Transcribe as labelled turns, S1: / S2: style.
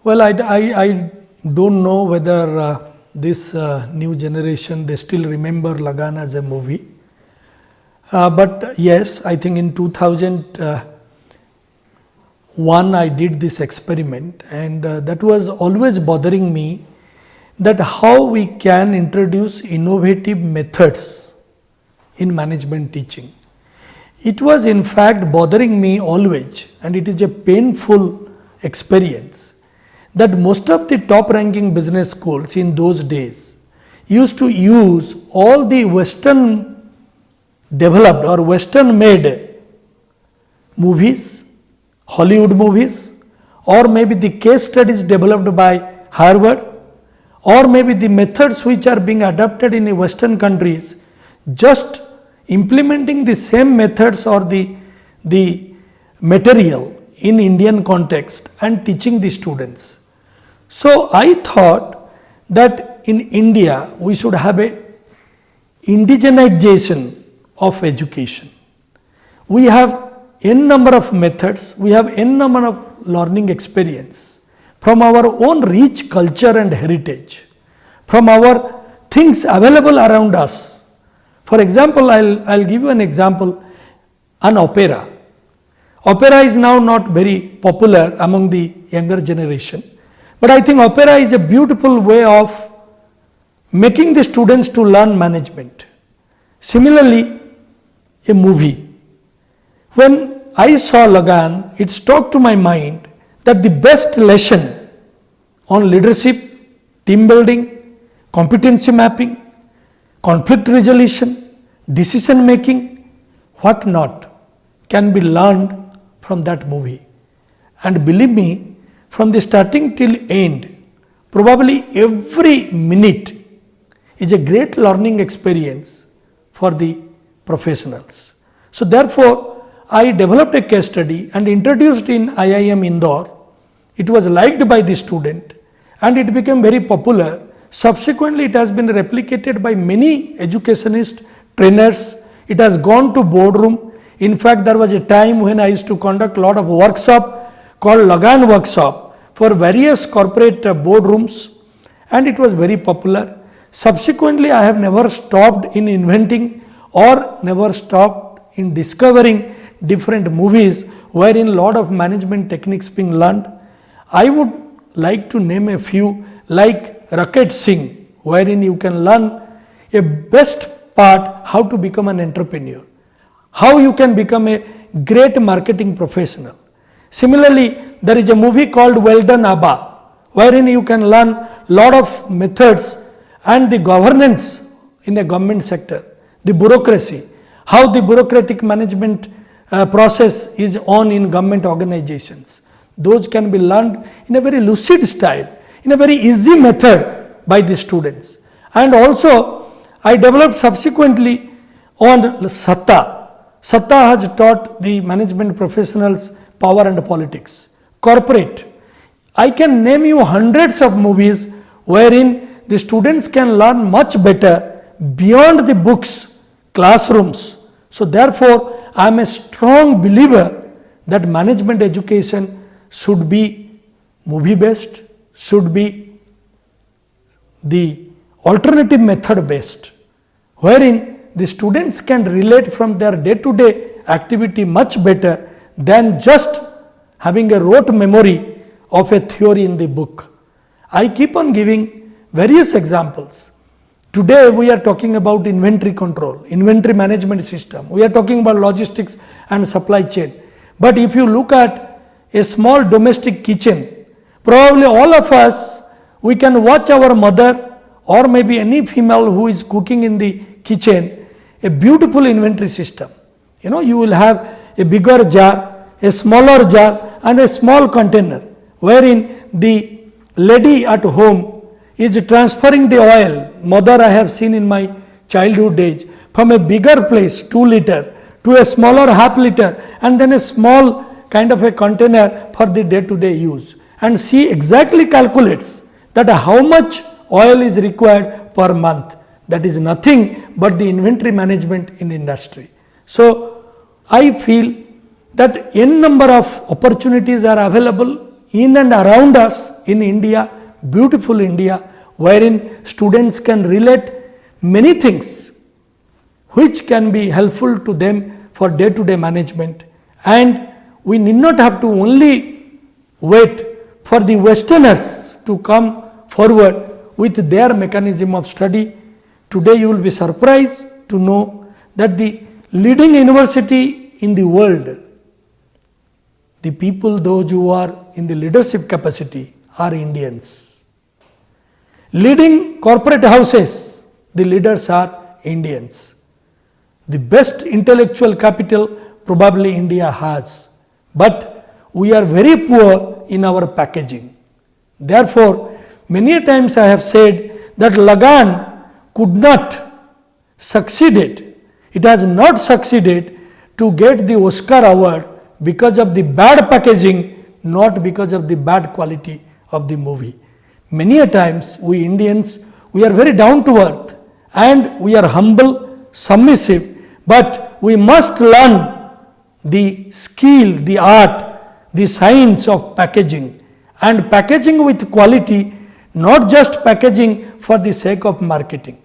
S1: Well, I don't know whether this new generation, they still remember Lagan as a movie. But yes, I think in 2001 I did this experiment, and that was always bothering me, that how we can introduce innovative methods in management teaching. It was in fact bothering me always, and it is a painful experience, that most of the top ranking business schools in those days used to use all the Western developed or Western made movies, Hollywood movies, or maybe the case studies developed by Harvard, or maybe the methods which are being adopted in the Western countries, just implementing the same methods or the material in Indian context and teaching the students. So I thought that in India we should have a indigenization of education. We have n number of methods, we have n number of learning experience from our own rich culture and heritage, from our things available around us. For example, I'll give you an example, an opera. Opera is now not very popular among the younger generation, but I think opera is a beautiful way of making the students to learn management. Similarly, a movie. When I saw Lagan, it struck to my mind that the best lesson on leadership, team building, competency mapping, conflict resolution, decision making, what not, can be learned from that movie. And believe me, from the starting till end, probably every minute is a great learning experience for the professionals. So therefore, I developed a case study and introduced in IIM Indore. It was liked by the student and it became very popular. Subsequently, it has been replicated by many educationists, trainers. It has gone to boardroom. In fact, there was a time when I used to conduct a lot of workshop called Lagan workshop for various corporate boardrooms, and it was very popular. Subsequently, I have never stopped in inventing or never stopped in discovering different movies wherein a lot of management techniques being learned. I would like to name a few, like Rocket Singh, wherein you can learn a best part how to become an entrepreneur, how you can become a great marketing professional. Similarly, there is a movie called Well Done Abba, wherein you can learn a lot of methods and the governance in the government sector, the bureaucracy, how the bureaucratic management process is on in government organizations. Those can be learned in a very lucid style, in a very easy method by the students. And also, I developed subsequently on Satta. Satta has taught the management professionals power and politics. Corporate. I can name you hundreds of movies wherein the students can learn much better beyond the books, classrooms. So therefore, I am a strong believer that management education should be movie based, should be the alternative method based, wherein the students can relate from their day-to-day activity much better than just having a rote memory of a theory in the book. I keep on giving various examples. Today we are talking about inventory control, inventory management system. We are talking about logistics and supply chain. But if you look at a small domestic kitchen, probably all of us, we can watch our mother or maybe any female who is cooking in the kitchen, a beautiful inventory system. You know, you will have a bigger jar, a smaller jar and a small container wherein the lady at home is transferring the oil. Mother, I have seen in my childhood days, from a bigger place, 2 liter, to a smaller half liter, and then a small kind of a container for the day-to-day use. And she exactly calculates that how much oil is required per month. That is nothing but the inventory management in industry. So I feel that n number of opportunities are available in and around us in India, beautiful India, wherein students can relate many things which can be helpful to them for day-to-day management, and we need not have to only wait for the Westerners to come forward with their mechanism of study. Today you will be surprised to know that the leading university in the world, the people those who are in the leadership capacity are Indians. Leading corporate houses, the leaders are Indians. The best intellectual capital probably India has, but we are very poor in our packaging. Therefore, many times I have said that Lagan could not succeeded. It has not succeeded to get the Oscar award because of the bad packaging, not because of the bad quality of the movie. Many a times we Indians, we are very down to earth and we are humble, submissive, but we must learn the skill, the art, the science of packaging, and packaging with quality, not just packaging for the sake of marketing.